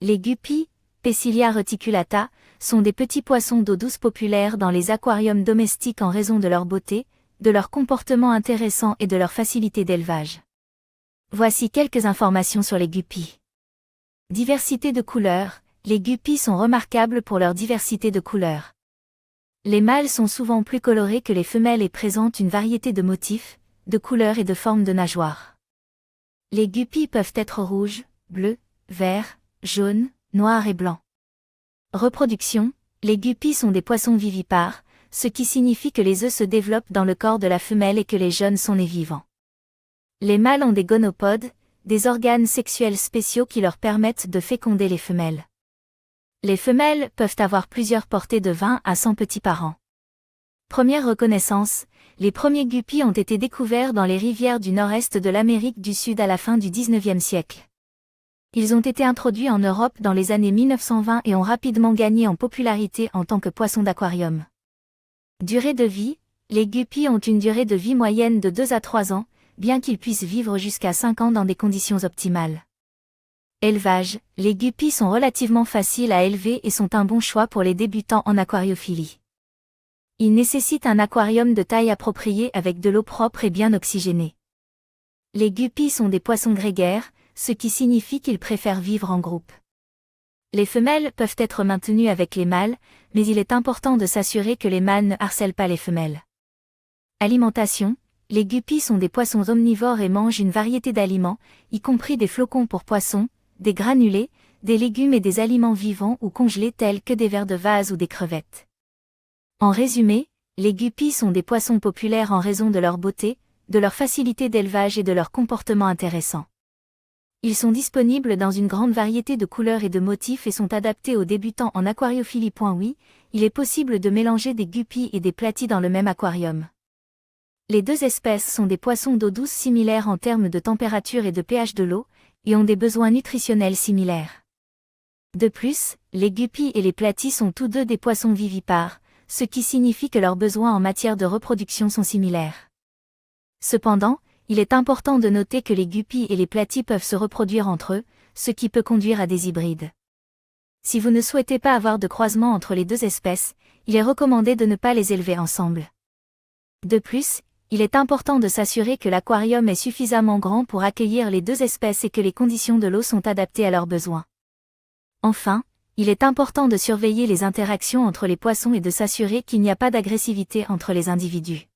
Les guppies, Pecilia reticulata, sont des petits poissons d'eau douce populaires dans les aquariums domestiques en raison de leur beauté, de leur comportement intéressant et de leur facilité d'élevage. Voici quelques informations sur les guppies. Diversité de couleurs, les guppies sont remarquables pour leur diversité de couleurs. Les mâles sont souvent plus colorés que les femelles et présentent une variété de motifs, de couleurs et de formes de nageoires. Les guppies peuvent être rouges, bleus, verts, jaunes, noirs et blancs. Reproduction, les guppies sont des poissons vivipares, ce qui signifie que les œufs se développent dans le corps de la femelle et que les jeunes sont nés vivants. Les mâles ont des gonopodes, des organes sexuels spéciaux qui leur permettent de féconder les femelles. Les femelles peuvent avoir plusieurs portées de 20 à 100 petits par an. Première reconnaissance, les premiers guppies ont été découverts dans les rivières du nord-est de l'Amérique du Sud à la fin du XIXe siècle. Ils ont été introduits en Europe dans les années 1920 et ont rapidement gagné en popularité en tant que poissons d'aquarium. Durée de vie, les guppies ont une durée de vie moyenne de 2 à 3 ans, bien qu'ils puissent vivre jusqu'à 5 ans dans des conditions optimales. Élevage, les guppies sont relativement faciles à élever et sont un bon choix pour les débutants en aquariophilie. Ils nécessitent un aquarium de taille appropriée avec de l'eau propre et bien oxygénée. Les guppies sont des poissons grégaires, ce qui signifie qu'ils préfèrent vivre en groupe. Les femelles peuvent être maintenues avec les mâles, mais il est important de s'assurer que les mâles ne harcèlent pas les femelles. Alimentation, les guppies sont des poissons omnivores et mangent une variété d'aliments, y compris des flocons pour poissons, des granulés, des légumes et des aliments vivants ou congelés tels que des vers de vase ou des crevettes. En résumé, les guppies sont des poissons populaires en raison de leur beauté, de leur facilité d'élevage et de leur comportement intéressant. Ils sont disponibles dans une grande variété de couleurs et de motifs et sont adaptés aux débutants en aquariophilie. Oui, il est possible de mélanger des guppies et des platies dans le même aquarium. Les deux espèces sont des poissons d'eau douce similaires en termes de température et de pH de l'eau, et ont des besoins nutritionnels similaires. De plus, les guppies et les platies sont tous deux des poissons vivipares, ce qui signifie que leurs besoins en matière de reproduction sont similaires. Cependant, il est important de noter que les guppies et les platies peuvent se reproduire entre eux, ce qui peut conduire à des hybrides. Si vous ne souhaitez pas avoir de croisement entre les deux espèces, il est recommandé de ne pas les élever ensemble. De plus, il est important de s'assurer que l'aquarium est suffisamment grand pour accueillir les deux espèces et que les conditions de l'eau sont adaptées à leurs besoins. Enfin, il est important de surveiller les interactions entre les poissons et de s'assurer qu'il n'y a pas d'agressivité entre les individus.